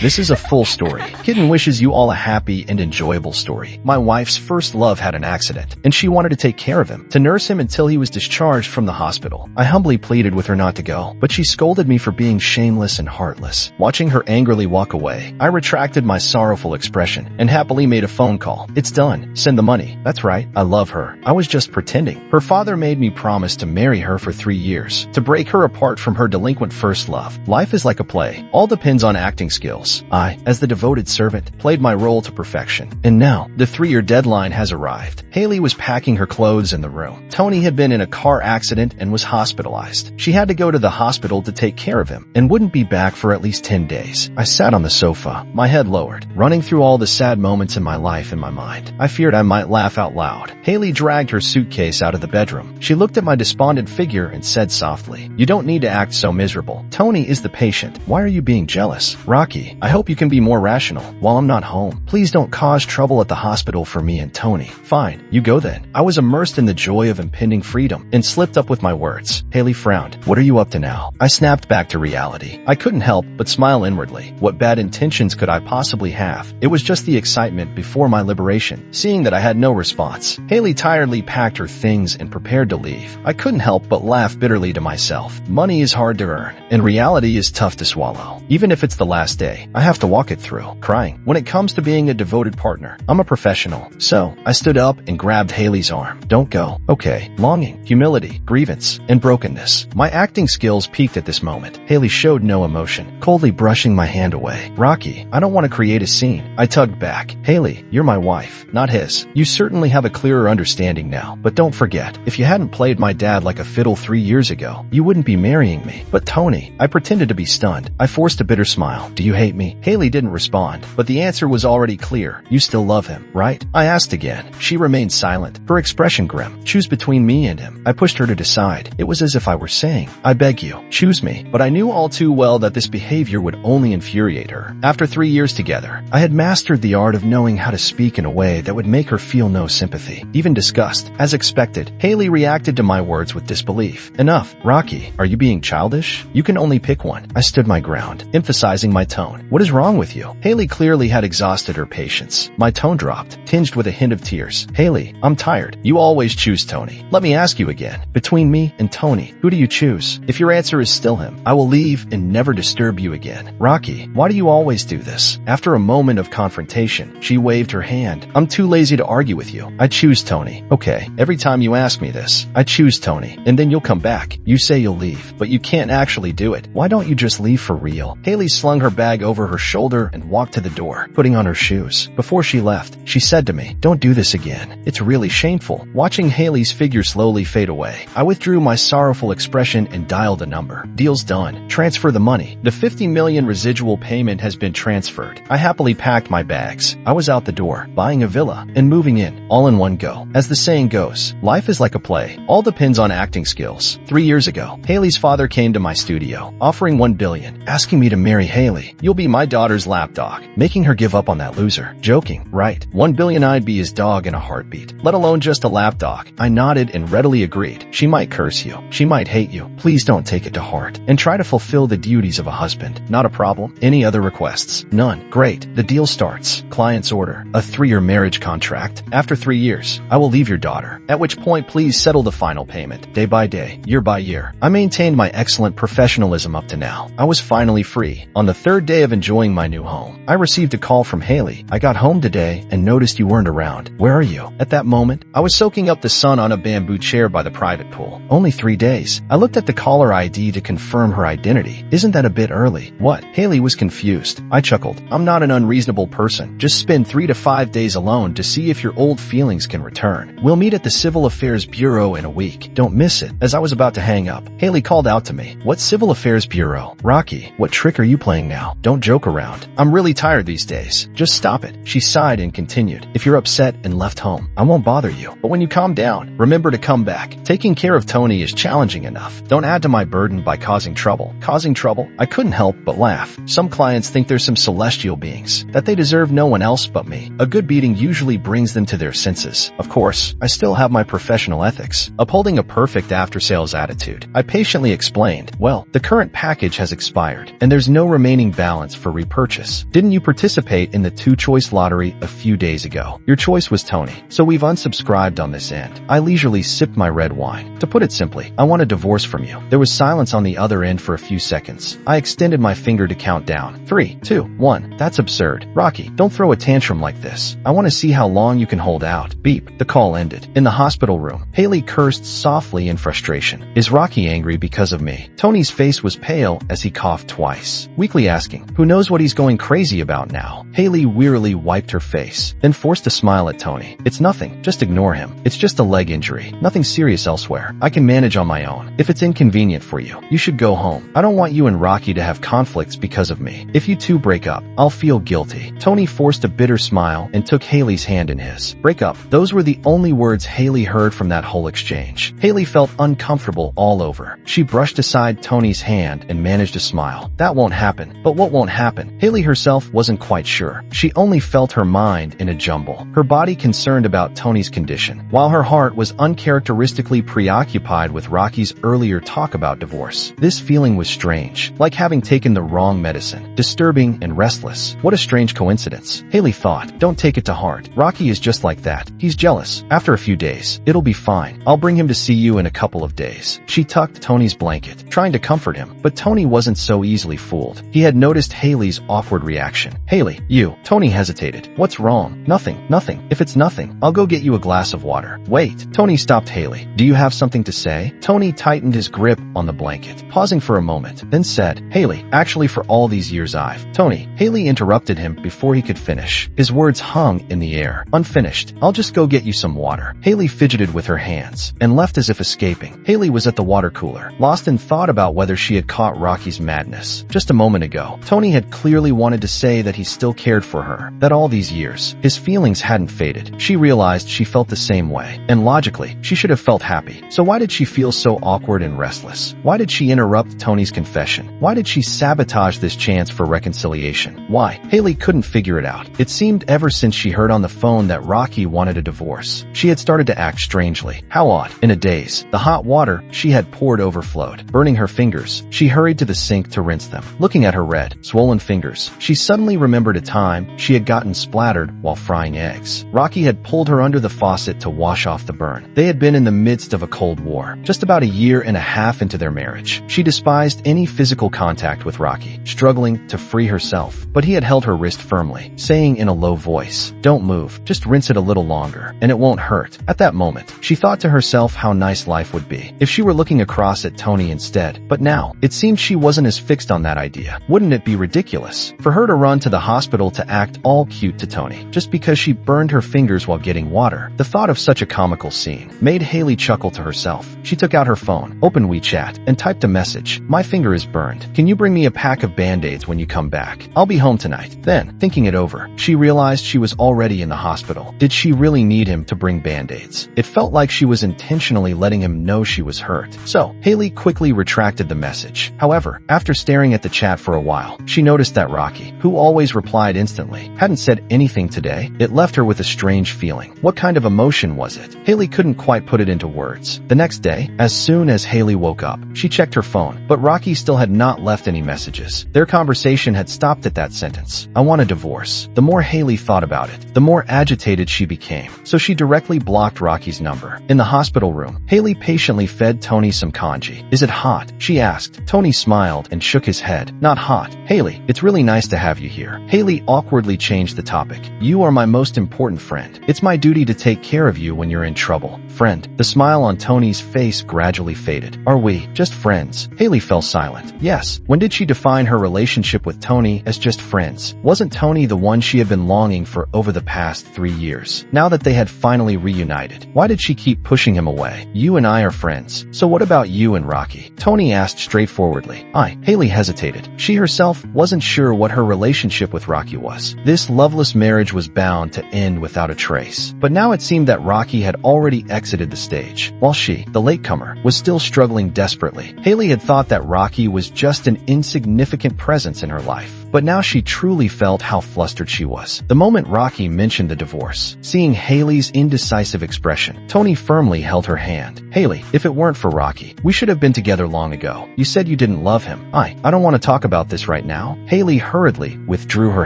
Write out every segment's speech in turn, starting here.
This is a full story. Kitten wishes you all a happy and enjoyable story. My wife's first love had an accident, and she wanted to take care of him, to nurse him until he was discharged from the hospital. I humbly pleaded with her not to go, but she scolded me for being shameless and heartless. Watching her angrily walk away, I retracted my sorrowful expression and happily made a phone call. It's done. Send the money. That's right. I love her. I was just pretending. Her father made me promise to marry her for 3 years, to break her apart from her delinquent first love. Life is like a play. All depends on acting skills. I, as the devoted servant, played my role to perfection. And now, the 3-year deadline has arrived. Haley was packing her clothes in the room. Tony had been in a car accident and was hospitalized. She had to go to the hospital to take care of him and wouldn't be back for at least 10 days. I sat on the sofa, my head lowered, running through all the sad moments in my life in my mind. I feared I might laugh out loud. Haley dragged her suitcase out of the bedroom. She looked at my despondent figure and said softly, "You don't need to act so miserable. Tony is the patient. Why are you being jealous? Rocky, I hope you can be more rational while I'm not home. Please don't cause trouble at the hospital for me and Tony." "Fine, you go then." I was immersed in the joy of impending freedom and slipped up with my words. Haley frowned. "What are you up to now?" I snapped back to reality. I couldn't help but smile inwardly. What bad intentions could I possibly have? It was just the excitement before my liberation, seeing that I had no response. Haley tiredly packed her things and prepared to leave. I couldn't help but laugh bitterly to myself. Money is hard to earn, and reality is tough to swallow. Even if it's the last day, I have to walk it through, crying. When it comes to being a devoted partner, I'm a professional. So, I stood up and grabbed Haley's arm. "Don't go." "Okay." Longing, humility, grievance, and brokenness. My acting skills peaked at this moment. Haley showed no emotion, coldly brushing my hand away. "Rocky, I don't want to create a scene." I tugged back. "Haley, you're my wife, not his. You certainly have a clearer understanding now, but don't forget, if you hadn't played my dad like a fiddle 3 years ago, you wouldn't be marrying me." "But Tony," I pretended to be stunned. I forced a bitter smile. "Do you hate me?" Haley didn't respond, but the answer was already clear. "You still love him, right?" I asked again. She remained silent, her expression grim. "Choose between me and him." I pushed her to decide. It was as if I were saying, "I beg you, choose me." But I knew all too well that this behavior would only infuriate her. After 3 years together, I had mastered the art of knowing how to speak in a way that would make her feel no sympathy, even disgust. As expected, Haley reacted to my words with disbelief. "Enough. Rocky, are you being childish? You can only pick one." I stood my ground, emphasizing my tone. "What is wrong with you?" Haley clearly had exhausted her patience. My tone dropped, tinged with a hint of tears. "Haley, I'm tired. You always choose Tony. Let me ask you again. Between me and Tony, who do you choose? If your answer is still him, I will leave and never disturb you again." "Rocky, why do you always do this?" After a moment of confrontation, she waved her hand. "I'm too lazy to argue with you. I choose Tony." "Okay, every time you ask me this, I choose Tony, and then you'll come back. You say you'll leave, but you can't actually do it. Why don't you just leave for real?" Haley slung her bag over her shoulder and walked to the door, putting on her shoes. Before she left, she said to me, "Don't do this again. It's really shameful." Watching Haley's figure slowly fade away, I withdrew my sorrowful expression and dialed a number. "Deal's done. Transfer the money." The $50 million residual payment has been transferred. I happily packed my bags. I was out the door, buying a villa, and moving in, all in one go. As the saying goes, life is like a play. All depends on acting skills. 3 years ago, Haley's father came to my studio, offering $1 billion, asking me to marry Haley. "You'll be my daughter's lapdog," making her give up on that loser. Joking, right? $1 billion, I'd be his dog in a heartbeat, let alone just a lapdog. I nodded and readily agreed. "She might curse you. She might hate you. Please don't take it to heart and try to fulfill the duties of a husband. Not a problem. Any other requests?" "None." "Great. The deal starts." Client's order. A 3-year marriage contract. After 3 years, I will leave your daughter. At which point, please settle the final payment. Day by day, year by year. I maintained my excellent professionalism up to now. I was finally free. On the 3rd day of enjoying my new home, I received a call from Haley. "I got home today and noticed you weren't around. Where are you?" At that moment, I was soaking up the sun on a bamboo chair by the private pool. "Only 3 days. I looked at the caller ID to confirm her identity. "Isn't that a bit early?" "What?" Haley was confused. I chuckled. "I'm not an unreasonable person. Just spend 3 to 5 days alone to see if your old feelings can return. We'll meet at the Civil Affairs Bureau in a week. Don't miss it." As I was about to hang up, Haley called out to me. "What Civil Affairs Bureau?" "Rocky, what trick are you playing now? Don't joke around. I'm really tired these days. Just stop it." She sighed and continued. "If you're upset and left home, I won't bother you. But when you calm down, remember to come back. Taking care of Tony is challenging enough. Don't add to my burden by causing trouble." Causing trouble? I couldn't help but laugh. Some clients think they're some celestial beings, that they deserve no one else but me. A good beating usually brings them to their senses. Of course, I still have my professional ethics, upholding a perfect after-sales attitude. I patiently explained, "Well, the current package has expired, and there's no remaining balance for repurchase. Didn't you participate in the two-choice lottery a few days ago? Your choice was Tony, so we've unsubscribed on this end. I leisurely sipped my red wine. To put it simply, I want a divorce from you. There was silence on the other end for a few seconds. I extended my finger to count down. 3, 2, 1. That's absurd. Rocky, don't throw a tantrum like this. I want to see how long you can hold out. Beep. The call ended. In the hospital room, Haley cursed softly in frustration. Is Rocky angry because of me? Tony's face was pale as he coughed twice, weakly asking, who knows what he's going crazy about now? Haley wearily wiped her face, then forced a smile at Tony. It's nothing. Just ignore him. It's just a leg injury. Nothing serious elsewhere. I can manage on my own. If it's inconvenient for you, you should go home. I don't want you and Rocky to have conflicts because of me. If you two break up, I'll feel guilty. Tony forced a bitter smile and took Haley's hand in his. Break up. Those were the only words Haley heard from that whole exchange. Haley felt uncomfortable all over. She brushed aside Tony's hand and managed a smile. That won't happen. But what won't happen? Haley herself wasn't quite sure. She only felt her mind in a jumble, her body concerned about Tony's condition, while her heart was uncharacteristically preoccupied with Rocky's earlier talk about divorce. This feeling was strange, like having taken the wrong medicine, disturbing and restless. What a strange coincidence. Haley thought, don't take it to heart. Rocky is just like that. He's jealous. After a few days, it'll be fine. I'll bring him to see you in a couple of days. She tucked Tony's blanket, trying to comfort him, but Tony wasn't so easily fooled. He had noticed Haley's awkward reaction. Haley, you. Tony hesitated. What's wrong? Nothing. Nothing. If it's nothing, I'll go get you a glass of water. Wait. Tony stopped Haley. Do you have something to say? Tony tightened his grip on the blanket, pausing for a moment, then said, Haley, actually for all these years I've... Tony. Haley interrupted him before he could finish. His words hung in the air, unfinished. I'll just go get you some water. Haley fidgeted with her hands and left as if escaping. Haley was at the water cooler, lost in thought about whether she had caught Rocky's madness. Just a moment ago, Tony had clearly wanted to say that he still cared for her, that all these years, his feelings hadn't faded. She realized she felt the same way, and logically, she should have felt happy. So why did she feel so awkward and restless? Why did she interrupt Tony's confession? Why did she sabotage this chance for reconciliation? Why? Haley couldn't figure it out. It seemed ever since she heard on the phone that Rocky wanted a divorce, she had started to act strangely. How odd. In a daze, the hot water she had poured overflowed, burning her fingers. She hurried to the sink to rinse them. Looking at her red, swollen fingers, she suddenly remembered a time she had gotten splattered while frying eggs. Rocky had pulled her under the faucet to wash off the burn. They had been in the midst of a Cold War, just about a year and a half into their marriage. She despised any physical contact with Rocky, struggling to free herself, but he had held her wrist firmly, saying in a low voice, don't move, just rinse it a little longer, and it won't hurt. At that moment, she thought to herself how nice life would be if she were looking across at Tony instead. But now, it seemed she wasn't as fixed on that idea. Wouldn't it be ridiculous for her to run to the hospital to act all cute to Tony, just because she burned her fingers while getting water? The thought of such a comical scene made Haley chuckle to herself. She took out her phone, opened WeChat, and typed a message. My finger is burned. Can you bring me a pack of Band-Aids when you come back? I'll be home tonight. Then, thinking it over, she realized she was already in the hospital. Did she really need him to bring Band-Aids? It felt like she was intentionally letting him know she was hurt. So, Haley quickly retracted the message. However, after staring at the chat for a while, she noticed that Rocky, who always replied instantly, hadn't said anything today. It left her with a strange feeling. What kind of emotion was it? Haley couldn't quite put it into words. The next day, as soon as Haley woke up, she checked her phone, but Rocky still had not left any messages. Their conversation had stopped at that sentence. I want a divorce. The more Haley thought about it, the more agitated she became. So she directly blocked Rocky's number. In the hospital room, Haley patiently fed Tony some congee. Is it hot? She asked. Tony smiled and shook his head. Not hot. Haley, it's really nice to have you here. Haley awkwardly changed the topic. You are my most important friend. It's my duty to take care of you when you're in trouble. Friend. The smile on Tony's face gradually faded. Are we just friends? Haley fell silent. Yes. When did she define her relationship with Tony as just friends? Wasn't Tony the one she had been longing for over the past 3 years? Now that they had finally reunited, why did she keep pushing him away? You and I are friends. So what about you and Rocky? Tony asked straightforwardly. Haley hesitated. She herself wasn't sure what her relationship with Rocky was. This loveless marriage was bound to end without a trace. But now it seemed that Rocky had already exited the stage, while she, the latecomer, was still struggling desperately. Haley had thought that Rocky was just an insignificant presence in her life. But now she truly felt how flustered she was. The moment Rocky mentioned the divorce, seeing Haley's indecisive expression, Tony firmly held her hand. Haley, if it weren't for Rocky, we should have been together long ago. You said you didn't love him. I don't want to talk about this right now. now? Haley hurriedly withdrew her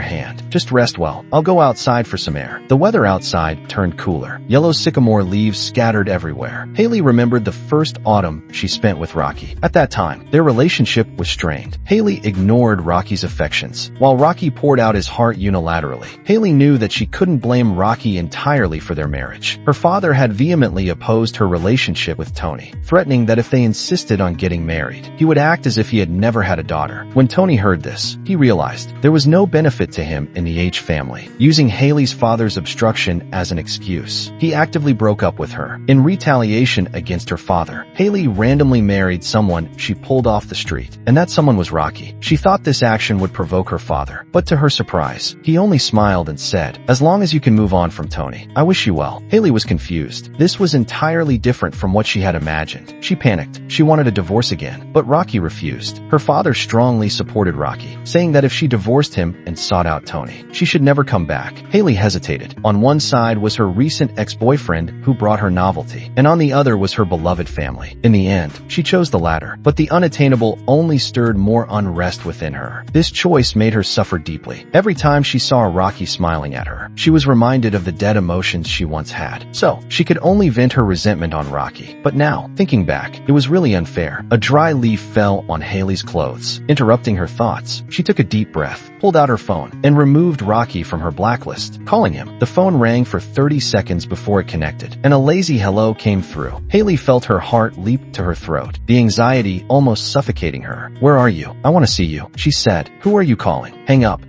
hand. Just rest well. I'll go outside for some air. The weather outside turned cooler. Yellow sycamore leaves scattered everywhere. Haley remembered the first autumn she spent with Rocky. At that time, their relationship was strained. Haley ignored Rocky's affections, while Rocky poured out his heart unilaterally. Haley knew that she couldn't blame Rocky entirely for their marriage. Her father had vehemently opposed her relationship with Tony, threatening that if they insisted on getting married, he would act as if he had never had a daughter. When Tony heard this, he realized there was no benefit to him in the H family. Using Haley's father's obstruction as an excuse, he actively broke up with her. In retaliation against her father, Haley randomly married someone she pulled off the street, and that someone was Rocky. She thought this action would provoke her father, but to her surprise, he only smiled and said, "As long as you can move on from Tony, I wish you well." Haley was confused. This was entirely different from what she had imagined. She panicked. She wanted a divorce again, but Rocky refused. Her father strongly supported Rocky, saying that if she divorced him and sought out Tony, she should never come back. Haley hesitated. On one side was her recent ex-boyfriend who brought her novelty, and on the other was her beloved family. In the end, she chose the latter, but the unattainable only stirred more unrest within her. This choice made her suffer deeply. Every time she saw Rocky smiling at her, she was reminded of the dead emotions she once had. So, she could only vent her resentment on Rocky. But now, thinking back, it was really unfair. A dry leaf fell on Haley's clothes, interrupting her thoughts. She took a deep breath, pulled out her phone, and removed Rocky from her blacklist, calling him. The phone rang for 30 seconds before it connected, and a lazy hello came through. Haley felt her heart leap to her throat, the anxiety almost suffocating her. "Where are you? I want to see you," she said. "Who are you calling?" Hang up,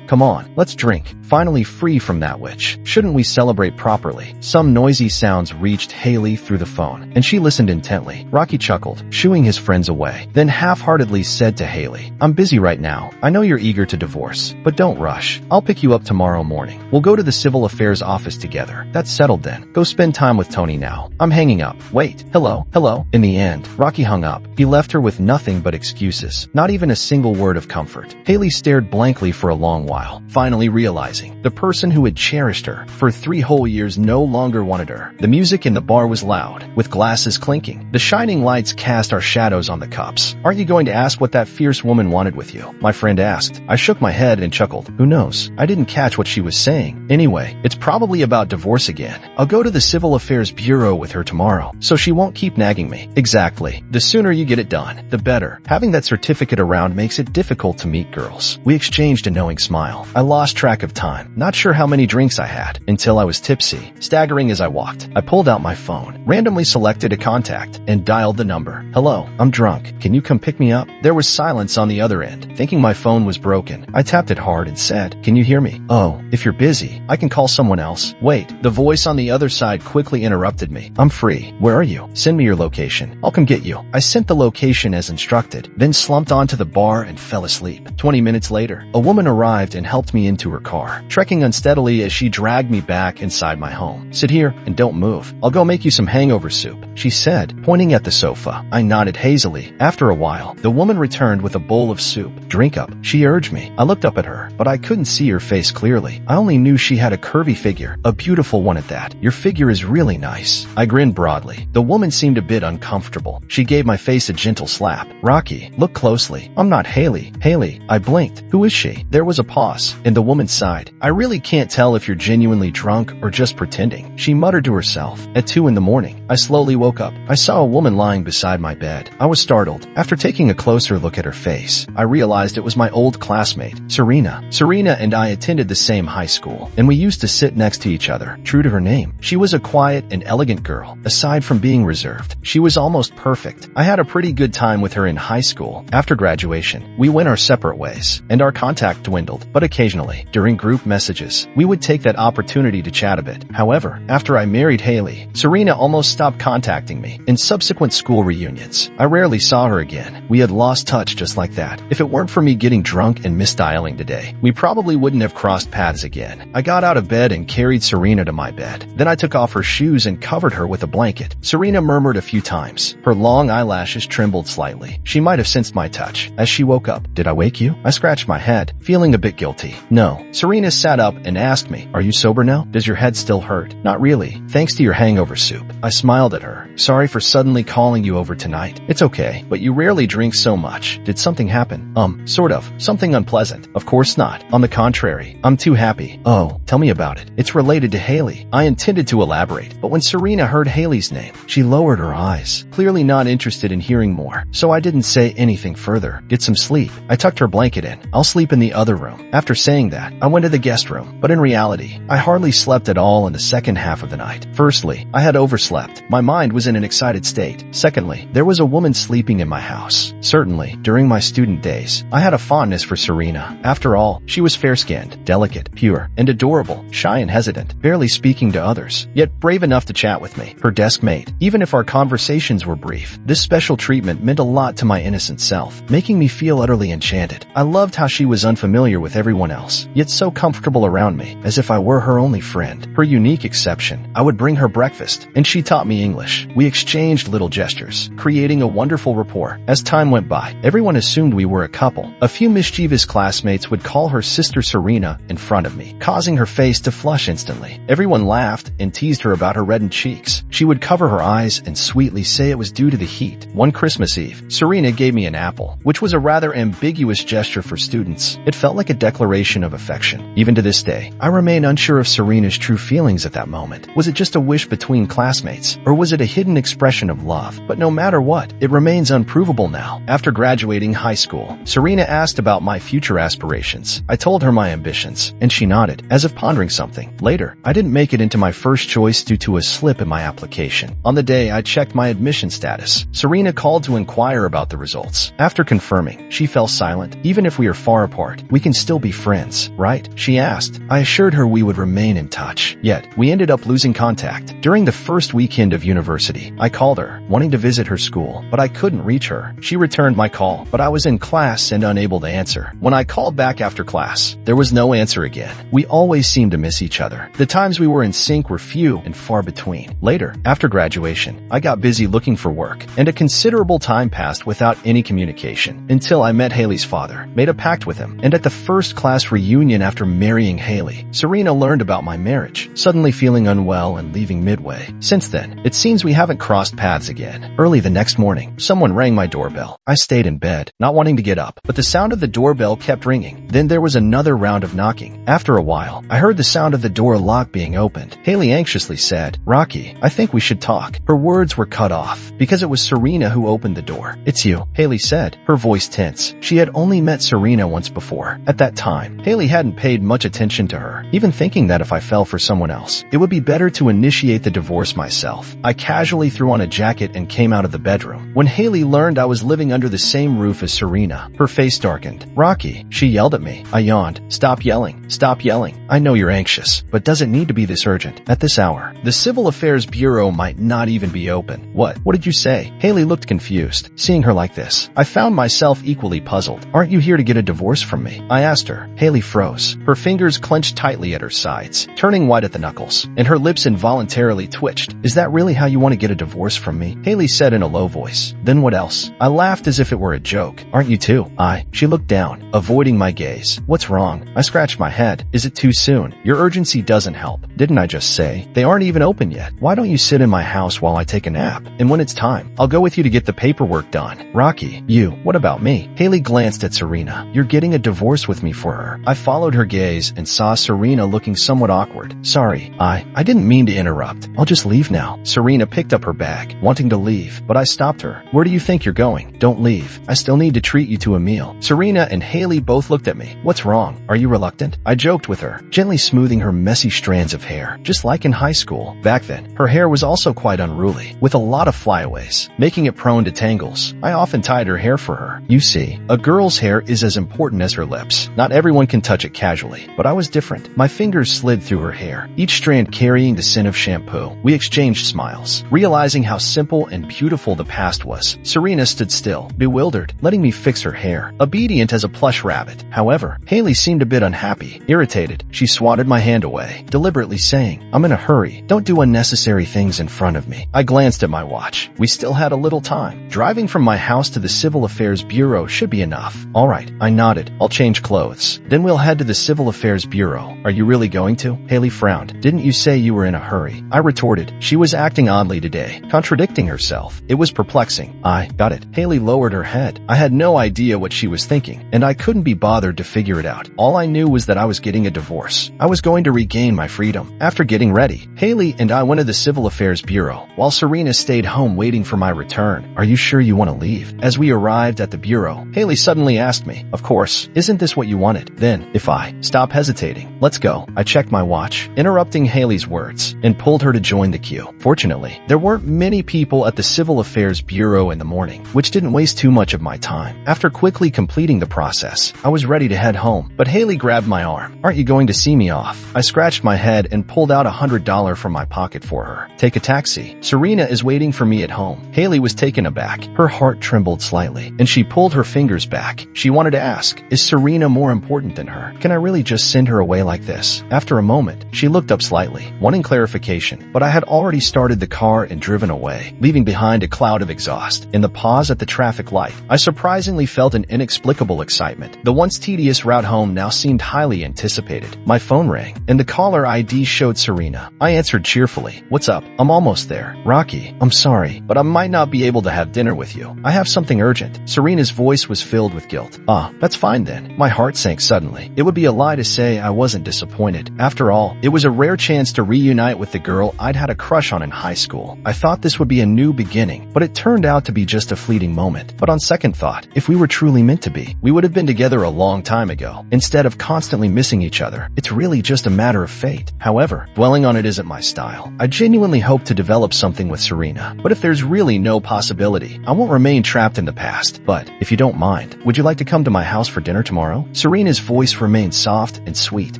come on, let's drink." Finally free from that witch. Shouldn't we celebrate properly? Some noisy sounds reached Haley through the phone, and she listened intently. Rocky chuckled, shooing his friends away, then half-heartedly said to Haley, "I'm busy right now. I know you're eager to divorce, but don't rush. I'll pick you up tomorrow morning. We'll go to the civil affairs office together. That's settled then. Go spend time with Tony now. I'm hanging up. Wait, hello. In the end, Rocky hung up. He left her with nothing but excuses, not even a single word of comfort. Haley stared blankly for a long while, finally realizing the person who had cherished her for 3 whole years no longer wanted her. The music in the bar was loud, with glasses clinking. The shining lights cast our shadows on the cups. "Aren't you going to ask what that fierce woman wanted with you?" my friend asked. I shook my head and chuckled. "Who knows? I didn't catch what she was saying. Anyway, it's probably about divorce again. I'll go to the Civil Affairs Bureau with her tomorrow, so she won't keep nagging me." Exactly. The sooner you get it done, the better. Having that certificate around makes it difficult to meet girls. We exchanged a knowing smile. I lost track of time, not sure how many drinks I had, until I was tipsy, staggering as I walked. I pulled out my phone, randomly selected a contact, and dialed the number. "Hello, I'm drunk. Can you come pick me up?" There was silence on the other end. Thinking my phone was broken, I tapped it hard and said, "Can you hear me?" "Oh, if you're busy, I can call someone else." "Wait." The voice on the other side quickly interrupted me. "I'm free. Where are you? Send me your location. I'll come get you." I sent the location as instructed, then slumped onto the bar and fell asleep. 20 minutes later, a woman arrived and helped me into her car, trekking unsteadily as she dragged me back inside my home. "Sit here and don't move. I'll go make you some hangover soup," she said, pointing at the sofa. I nodded hazily. After a while, the woman returned with a bowl of soup. "Drink up," she urged me. I looked up at her, but I couldn't see her face clearly. I only knew she had a curvy figure, a beautiful one at that. "Your figure is really nice." I grinned broadly. The woman seemed a bit uncomfortable. She gave my face a gentle slap. "Rocky, look closely. I'm not Haley." "Haley?" I blinked. "Who is she?" There was a pause, and the woman sighed. "I really can't tell if you're genuinely drunk or just pretending," she muttered to herself. At 2 in the morning, I slowly woke up. I saw a woman lying beside my bed. I was startled. After taking a closer look at her face, I realized it was my old classmate, Serena. Serena and I attended the same high school, and we used to sit next to each other, true to her name. She was a quiet and elegant girl. Aside from being reserved, she was almost perfect. I had a pretty good time with her in high school. After graduation, we went our separate ways, and our contact dwindled, but occasionally, during group messages, we would take that opportunity to chat a bit. However, after I married Haley, Serena almost stopped contacting me. In subsequent school reunions, I rarely saw her again. We had lost touch just like that. If it weren't for me getting drunk and misdialing today, we probably wouldn't have crossed paths again. I got out of bed and carried Serena to my bed. Then I took off her shoes and covered her with a blanket. Serena murmured a few times. Her long eyelashes trembled slightly. She might have sensed my touch. As she woke up, "Did I wake you?" I scratched my head, feeling a bit guilty. "No." Serena sat up and asked me, "Are you sober now? Does your head still hurt?" "Not really, thanks to your hangover soup." I smiled at her. "Sorry for suddenly calling you over tonight." "It's okay, but you rarely drink so much. Did something happen?" Sort Sort of. Something unpleasant. Of course not. On the contrary, I'm too happy. Oh, tell me about it. It's related to Haley. I intended to elaborate, but when Serena heard Haley's name, she lowered her eyes, clearly not interested in hearing more. So I didn't say anything further. Get some sleep. I tucked her blanket in. I'll sleep in the other room. After saying that, I went to the guest room, but in reality, I hardly slept at all in the second half of the night. Firstly, I had overslept. My mind was in an excited state. Secondly, there was a woman sleeping in my house. Certainly, during my student days, I had a fondness for Serena. After all, she was fair-skinned, delicate, pure, and adorable, shy and hesitant, barely speaking to others, yet brave enough to chat with me, her desk mate. Even if our conversations were brief, this special treatment meant a lot to my innocent self, making me feel utterly enchanted. I loved how she was unfamiliar with everyone else, yet so comfortable around me, as if I were her only friend. Her unique exception. I would bring her breakfast, and she taught me English. We exchanged little gestures, creating a wonderful rapport. As time went by, everyone assumed we were a couple. A few mischievous classmates would call her sister Serena in front of me, causing her face to flush instantly. Everyone laughed and teased her about her reddened cheeks. She would cover her eyes and sweetly say it was due to the heat. One Christmas Eve, Serena gave me an apple, which was a rather ambiguous gesture for students. It felt like a declaration of affection. Even to this day, I remain unsure of Serena's true feelings at that moment. Was it just a wish between classmates, or was it a hidden expression of love? But no matter what, it remains unprovable now. After graduating high school, Serena asked about my future aspirations. I told her my ambitions, and she nodded, as if pondering something. Later, I didn't make it into my first choice due to a slip in my application. On the day I checked my admission status, Serena called to inquire about the results. After confirming, she fell silent. Even if we are far apart, we can still be friends, right? She asked. I assured her we would remain in touch. Yet, we ended up losing contact. During the first weekend of university, I called her, wanting to visit her school, but I couldn't reach her. She returned my call, but I was in class and unable to answer. When I called back after class, there was no answer again. We always seemed to miss each other. The times we were in sync were few and far between. Later, after graduation, I got busy looking for work, and a considerable time passed without any communication, until I met Haley's father, made a pact with him, and at the first class reunion after marrying Haley, Serena learned about my marriage, suddenly feeling unwell and leaving midway. Since then, it seems we haven't crossed paths again. Early the next morning, someone rang my doorbell. I stayed in bed, not wanting to get up, but the sound of the doorbell kept ringing. Then there was another round of knocking. After a while, I heard the sound of the door lock being opened. Haley anxiously said, "Rocky, I think we should talk." Her words were cut off, because it was Serena who opened the door. "It's you," Haley said, her voice tense. She had only met Serena once before. At that time, Haley hadn't paid much attention to her, even thinking that if I fell for someone else, it would be better to initiate the divorce myself. I casually threw on a jacket and came out of the bedroom. When Haley learned I was living under the same roof as Serena, her face darkened. "Rocky," she yelled at me. I yawned. "Stop yelling. Stop yelling. I know you're anxious, but does it need to be this urgent? At this hour, the Civil Affairs Bureau might not even be open." What did you say?" Haley looked confused, seeing her like this. I found myself equally puzzled. "Aren't you here to get a divorce from me?" I asked her. Haley froze. Her fingers clenched tightly at her sides, turning white at the knuckles, and her lips involuntarily twitched. "Is that really how you want to get a divorce from me?" Haley said in a low voice. "Then what else?" I laughed as if it were a joke. "Aren't you too?" She looked down, avoiding my gaze. "What's wrong?" I scratched my head. "Is it too soon? Your urgency doesn't help. Didn't I just say? They aren't even open yet. Why don't you sit in my house while I take a nap? And when it's time, I'll go with you to get the paperwork done." "Rocky, what about me?" Haley glanced at Serena. "You're getting a divorce with me for her." I followed her gaze and saw Serena looking somewhat awkward. "Sorry, I didn't mean to interrupt. I'll just leave now." Serena picked up her bag, wanting to leave, but I stopped her. "Where do you think you're going? Don't leave. I still need to treat you to a meal." Serena and Haley both looked at me. "What's wrong? Are you reluctant?" I joked with her, gently smoothing her messy strands of hair, just like in high school. Back then, her hair was also quite unruly, with a lot of flyaways, making it prone to tangles. I often tied her hair for her. You see, a girl's hair is as important as her lips. Not everyone can touch it casually, but I was different. My fingers slid through her hair, each strand carrying the scent of shampoo. We exchanged smiles. Realizing how simple and beautiful the past was, Serena stood still, bewildered, letting me fix her hair, obedient as a plush rabbit. However, Haley seemed a bit unhappy. Irritated, she swatted my hand away, deliberately saying, "I'm in a hurry. Don't do unnecessary things in front of me." I glanced at my watch. We still had a little time. Driving from my house to the Civil Affairs Bureau should be enough. "All right," I nodded. "I'll change clothes. Then we'll head to the Civil Affairs Bureau." "Are you really going to?" Haley frowned. "Didn't you say you were in a hurry?" I retorted. She was acting oddly today, contradicting herself. It was perplexing. "I got it." Haley lowered her head. I had no idea what she was thinking, and I couldn't be bothered to figure it out. All I knew was that I was getting a divorce. I was going to regain my freedom. After getting ready, Haley and I went to the Civil Affairs Bureau, while Serena stayed home waiting for my return. "Are you sure you want to leave?" As we arrived at the bureau, Haley suddenly asked me, "Of course, isn't this what you wanted?" Then, if I stop hesitating, "Let's go." I checked my watch, interrupting Haley's words, and pulled her to join the queue. Fortunately, there weren't many people at the Civil Affairs Bureau in the morning, which didn't waste too much of my time. After quickly completing the process, I was ready to head home, but Haley grabbed my arm. "Aren't you going to see me off?" I scratched my head and pulled out $100 from my pocket for her. "Take a taxi. Serena is waiting for me at home." Haley was taken aback. Her heart trembled slightly, and she pulled her fingers back. She wanted to ask, "Is Serena more important than her? Can I really just send her away like this?" After a moment, she looked up slightly, wanting clarification, but I had already started the car and driven away, leaving behind a cloud of exhaust. In the pause at the traffic light, I surprisingly felt an inexplicable excitement. The once tedious route home now seemed highly anticipated. My phone rang, and the caller ID showed Serena. I answered cheerfully. "What's up? I'm almost there." "Rocky, I'm sorry, but I might not be able to have dinner with you. I have something urgent." Serena's voice was filled with guilt. That's fine then." My heart sank suddenly. It would be a lie to say I wasn't disappointed. After all, it was a rare chance to reunite with the girl I'd had a crush on in high school. I thought this would be a new beginning, but it turned out to be just a fleeting moment. But on second thought, if we were truly meant to be, we would have been together a long time ago. Instead of constantly missing each other, it's really just a matter of fate. However, dwelling on it isn't my style. I genuinely hope to develop something with Serena, but if there's really no possibility, I won't remain trapped in the past. But, if you don't mind, would you like to come to my house for dinner tomorrow? Serena's voice remained soft and sweet.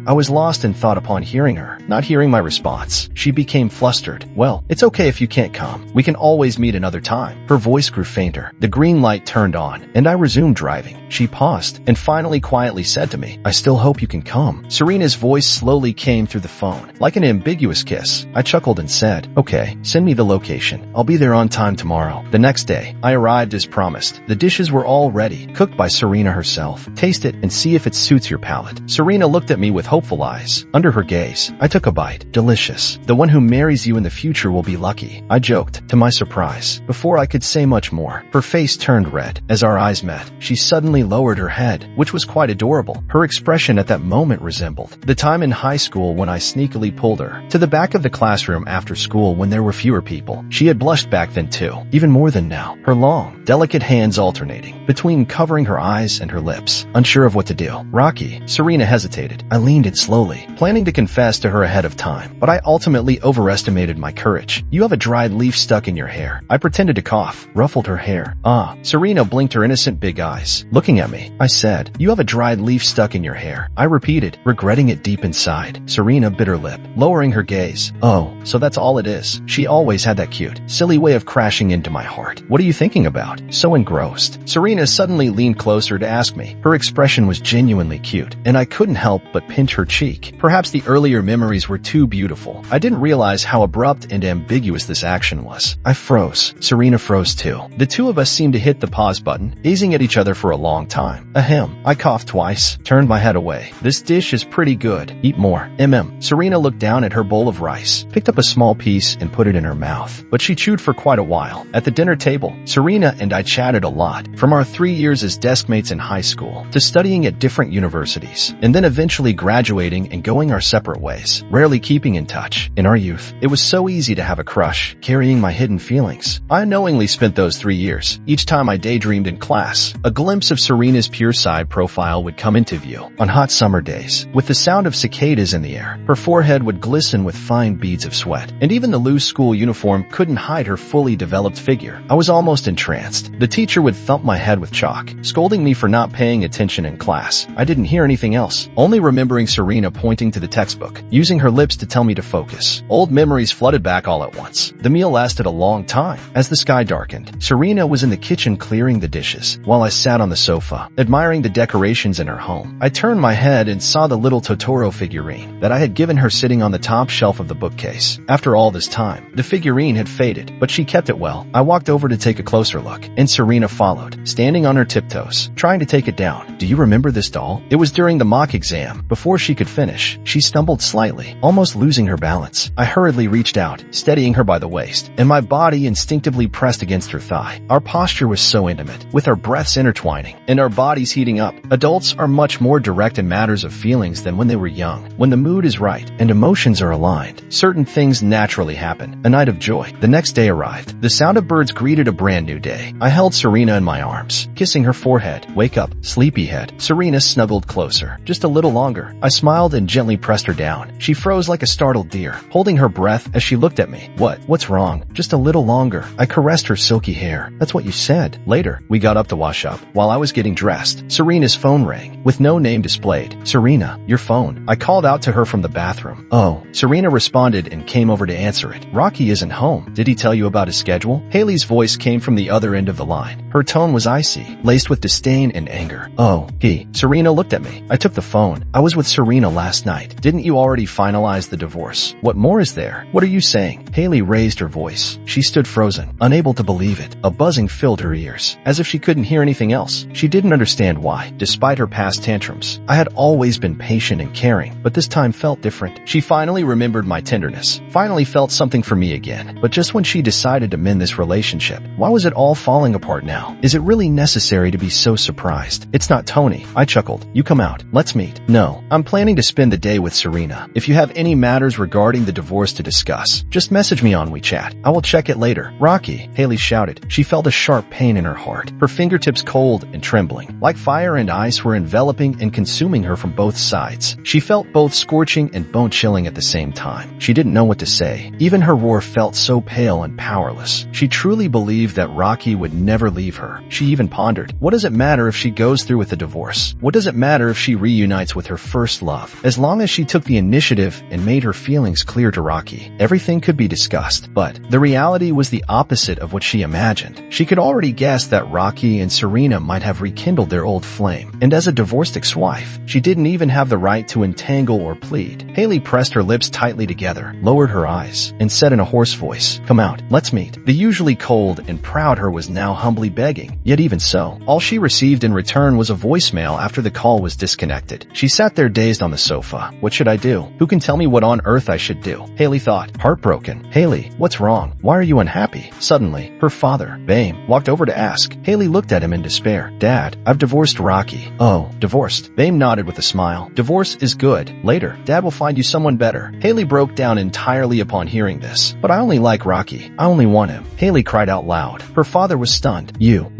I was lost in thought upon hearing her. Not hearing my response, she became flustered. "Well, it's okay if you can't come. We can always meet another time." Her voice grew fainter. The green light turned on, and I resumed driving. She paused, and finally quietly said to me, "I still hope you can come." Serena's voice slowly came through the phone, like an ambiguous kiss. I chuckled and said, "Okay, send me the location. I'll be there on time tomorrow." The next day, I arrived as promised. The dishes were all ready, cooked by Serena herself. "Taste it and see if it suits your palate." Serena looked at me with hopeful eyes. Under her gaze, I took a bite. "Delicious. The one who marries you in the future will be lucky," I joked. To my surprise, before I could say much more, her face turned red. As our eyes met, she suddenly lowered her head, which was quite adorable. Her expression at that moment resembled the time in high school when I sneakily pulled her to the back of the classroom after school when there were fewer people. She had blushed back then too, even more than now, her long, delicate hands alternating between covering her eyes and her lips, unsure of what to do. "Rocky," Serena hesitated. I leaned in slowly, planning to confess to her ahead of time, but I ultimately overestimated my courage. "You have a dried leaf stuck in your hair." I pretended to cough, ruffled her hair. Serena blinked her innocent big eyes. Looking at me, I said, "You have a dried leaf stuck in your hair." I repeated, regretting it deep inside. Serena bit her lip, lowering her gaze. "Oh, so that's all it is." She always had that cute, silly way of crashing into my heart. "What are you thinking about?" So engrossed. Serena suddenly leaned closer to ask me. Her expression was genuinely cute, and I couldn't help but pinch her cheek. Perhaps the earlier memories were too beautiful. I didn't realize how abrupt and ambiguous this action was. I froze. Serena froze too. The two of us seemed to hit the pause button, gazing at each other for a long time. Ahem. I coughed twice, turned my head away. "This dish is pretty good. Eat more." Serena looked down at her bowl of rice, picked up a small piece and put it in her mouth, but she chewed for quite a while. At the dinner table, Serena and I chatted a lot, from our 3 years as deskmates in high school, to studying at different universities, and then eventually graduating and going our separate ways, rarely keeping in touch. In our youth, it was so easy to have a crush, carrying my hidden feelings. I unknowingly spent those 3 years. Each time I daydreamed in class, a glimpse of Serena's pure side profile would come into view. On hot summer days, with the sound of cicadas in the air, her forehead would glisten with fine beads of sweat, and even the loose school uniform couldn't hide her fully developed figure. I was almost entranced. The teacher would thump my head with chalk, scolding me for not paying attention in class. I didn't hear anything else, only remembering Serena pointing to the textbook, using her lips to tell me to focus. Old memories flooded back all at once. The meal lasted a long time. As the sky darkened, Serena was in the kitchen clearing the dishes, while I sat on the sofa, admiring the decorations in her home. I turned my head and saw the little Totoro figurine that I had given her sitting on the top shelf of the bookcase. After all this time, the figurine had faded, but she kept it well. I walked over to take a closer look, and Serena followed, standing on her tiptoes, trying to take it down. "Do you remember this doll?" It was during the mock exam. Before she could finish, she stumbled slightly, almost losing her balance. I hurriedly reached out, steadying her by the waist, and my body instinctively pressed against her thigh. Our posture was so intimate, with our breaths intertwined intertwining, and our bodies heating up. Adults are much more direct in matters of feelings than when they were young. When the mood is right and emotions are aligned, certain things naturally happen. A night of joy. The next day arrived. The sound of birds greeted a brand new day. I held Serena in my arms, kissing her forehead. Wake up, sleepyhead. Serena snuggled closer. Just a little longer. I smiled and gently pressed her down. She froze like a startled deer, holding her breath as she looked at me. What's wrong? Just a little longer. I caressed her silky hair. That's what you said. Later, we got up to wash up. While I was getting dressed, Serena's phone rang, with no name displayed. Serena, your phone. I called out to her from the bathroom. Oh. Serena responded and came over to answer it. Rocky isn't home. Did he tell you about his schedule? Haley's voice came from the other end of the line. Her tone was icy, laced with disdain and anger. Oh, he. Serena looked at me. I took the phone. I was with Serena last night. Didn't you already finalize the divorce? What more is there? What are you saying? Haley raised her voice. She stood frozen, unable to believe it. A buzzing filled her ears, as if she couldn't hear anything else. She didn't understand why, despite her past tantrums. I had always been patient and caring, but this time felt different. She finally remembered my tenderness, finally felt something for me again. But just when she decided to mend this relationship, why was it all falling apart now? Is it really necessary to be so surprised? It's not Tony. I chuckled. You come out. Let's meet. No, I'm planning to spend the day with Serena. If you have any matters regarding the divorce to discuss, just message me on WeChat. I will check it later. Rocky, Haley shouted. She felt a sharp pain in her heart, her fingertips cold and trembling. Like fire and ice were enveloping and consuming her from both sides. She felt both scorching and bone-chilling at the same time. She didn't know what to say. Even her roar felt so pale and powerless. She truly believed that Rocky would never leave her. She even pondered, what does it matter if she goes through with the divorce? What does it matter if she reunites with her first love? As long as she took the initiative and made her feelings clear to Rocky, everything could be discussed. But the reality was the opposite of what she imagined. She could already guess that Rocky and Serena might have rekindled their old flame. And as a divorced ex-wife, she didn't even have the right to entangle or plead. Haley pressed her lips tightly together, lowered her eyes, and said in a hoarse voice, come out, let's meet. The usually cold and proud her was now humbly begging. Yet even so, all she received in return was a voicemail after the call was disconnected. She sat there dazed on the sofa. What should I do? Who can tell me what on earth I should do? Haley thought, heartbroken. Haley, what's wrong? Why are you unhappy? Suddenly, her father, Bame, walked over to ask. Haley looked at him in despair. Dad, I've divorced Rocky. Oh, divorced. Bame nodded with a smile. Divorce is good. Later, Dad will find you someone better. Haley broke down entirely upon hearing this. But I only like Rocky. I only want him. Haley cried out loud. Her father was stunned. You.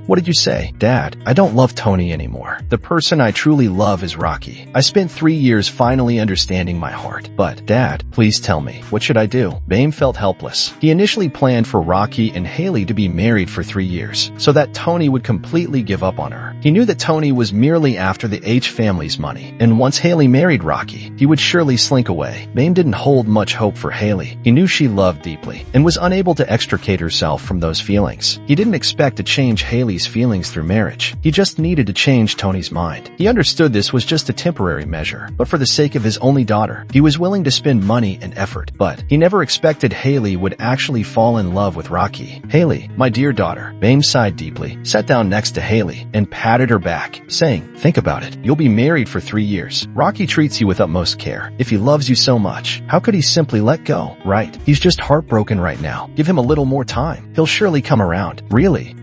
What did you say? Dad, I don't love Tony anymore. The person I truly love is Rocky. I spent 3 years finally understanding my heart. But, Dad, please tell me, what should I do? Bame felt helpless. He initially planned for Rocky and Haley to be married for 3 years, so that Tony would completely give up on her. He knew that Tony was merely after the H family's money, and once Haley married Rocky, he would surely slink away. Bame didn't hold much hope for Haley. He knew she loved deeply, and was unable to extricate herself from those feelings. He didn't expect to change Haley's feelings through marriage. He just needed to change Tony's mind. He understood this was just a temporary measure, but for the sake of his only daughter, he was willing to spend money and effort. But he never expected Haley would actually fall in love with Rocky. Haley, my dear daughter, Bame sighed deeply, sat down next to Haley, and patted her back, saying, think about it. You'll be married for 3 years. Rocky treats you with utmost care. If he loves you so much, how could he simply let go? Right. He's just heartbroken right now. Give him a little more time. He'll surely come around. Really?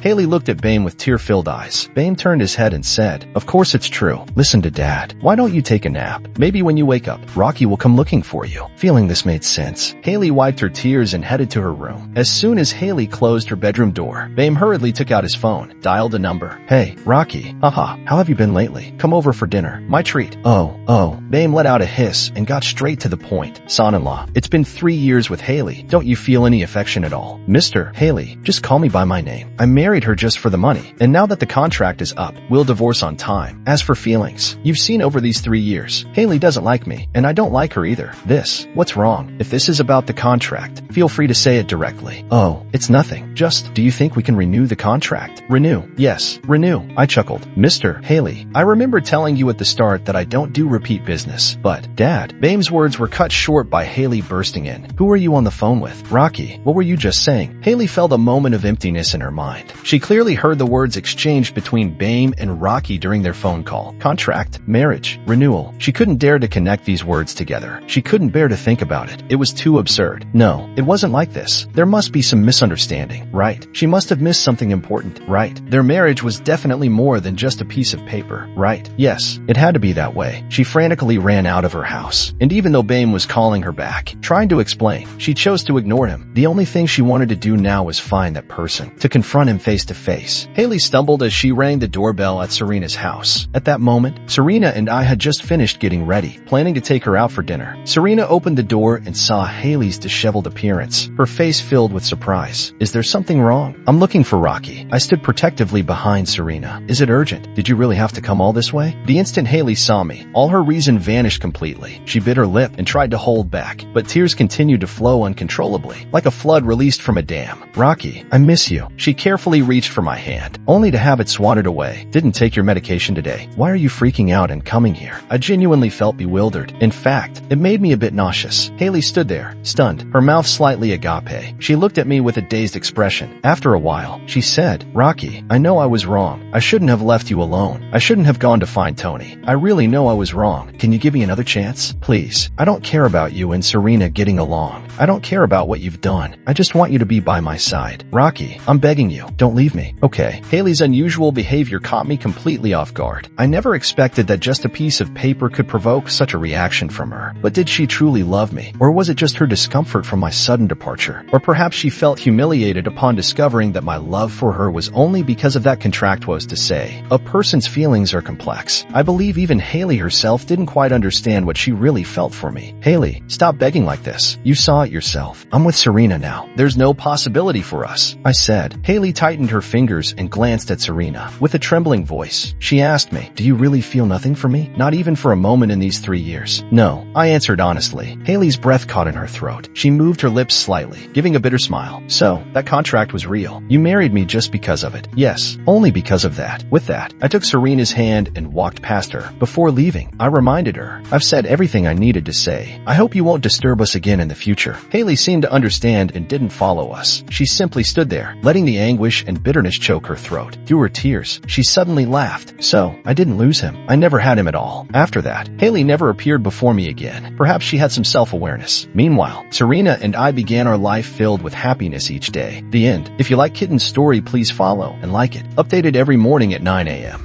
Haley looked at Bame with tear-filled eyes. Bame turned his head and said, of course it's true. Listen to Dad. Why don't you take a nap? Maybe when you wake up, Rocky will come looking for you. Feeling this made sense, Haley wiped her tears and headed to her room. As soon as Haley closed her bedroom door, Bame hurriedly took out his phone, dialed a number. Hey, Rocky. Haha, how have you been lately? Come over for dinner. My treat. Oh. Bame let out a hiss and got straight to the point. Son-in-law, it's been 3 years with Haley. Don't you feel any affection at all? Mr. Haley, just call me by my name. I married her just for the money, and now that the contract is up, we'll divorce on time. As for feelings, you've seen over these 3 years, Haley doesn't like me, and I don't like her either. What's wrong? If this is about the contract, feel free to say it directly. Oh, it's nothing. Just, do you think we can renew the contract? Renew. Yes, renew. I chuckled. Mr. Haley, I remember telling you at the start that I don't do repeat business, but, Dad, Bame's words were cut short by Haley bursting in. Who are you on the phone with? Rocky, what were you just saying? Haley felt a moment of emptiness in her mind. She clearly heard the words exchanged between Bame and Rocky during their phone call. Contract, marriage, renewal. She couldn't dare to connect these words together. She couldn't bear to think about it. It was too absurd. No, it wasn't like this. There must be some misunderstanding, right? She must have missed something important, right? right? Their marriage was definitely more than just a piece of paper, right? Yes, it had to be that way. She frantically ran out of her house, and even though Bame was calling her back, trying to explain, she chose to ignore him. The only thing she wanted to do now was find that person, to confront him face to face. Haley stumbled as she rang the doorbell at Serena's house. At that moment, Serena and I had just finished getting ready, planning to take her out for dinner. Serena opened the door and saw Haley's disheveled appearance, her face filled with surprise. Is there something wrong? I'm looking for Rocky. I stood protectively behind Serena. Is it urgent? Did you really have to come all this way? The instant Haley saw me, all her reason vanished completely. She bit her lip and tried to hold back, but tears continued to flow uncontrollably, like a flood released from a dam. Rocky, I miss you. She carefully reached for my hand, only to have it swatted away. Didn't take your medication today. Why are you freaking out and coming here? I genuinely felt bewildered. In fact, it made me a bit nauseous. Haley stood there, stunned, her mouth slightly agape. She looked at me with a dazed expression. After a while, she said, Rocky, I know I was wrong. I shouldn't have left you alone. I shouldn't have gone to find Tony. I really know I was wrong. Can you give me another chance? Please. I don't care about you and Serena getting along. I don't care about what you've done. I just want you to be by my side. Rocky, I'm begging you. Don't leave me. Okay. Haley's unusual behavior caught me completely off guard. I never expected that just a piece of paper could provoke such a reaction from her. But did she truly love me? Or was it just her discomfort from my sudden departure? Or perhaps she felt humiliated upon discovering that my love for her was only because of that contract was to say. A person's feelings are complex. I believe even Haley herself didn't quite understand what she really felt for me. Haley, stop begging like this. You saw it yourself. I'm with Serena now. There's no possibility for us, I said. Haley tightened her fingers and glanced at Serena. With a trembling voice, she asked me, do you really feel nothing for me? Not even for a moment in these 3 years? No, I answered honestly. Haley's breath caught in her throat. She moved her lips slightly, giving a bitter smile. So, that contract was real. You married me just because of it. Yes, only because of that. With that, I took Serena's hand and walked past her. Before leaving, I reminded her, I've said everything I needed to say. I hope you won't disturb us again in the future. Haley seemed to understand and didn't follow us. She simply stood there, letting the anguish and bitterness choke her throat. Through her tears, she suddenly laughed. So, I didn't lose him. I never had him at all. After that, Haley never appeared before me again. Perhaps she had some self-awareness. Meanwhile, Serena and I began our life filled with happiness each day. The end. If you like Kitten's story, please follow and like it. Updated every morning at 9 a.m.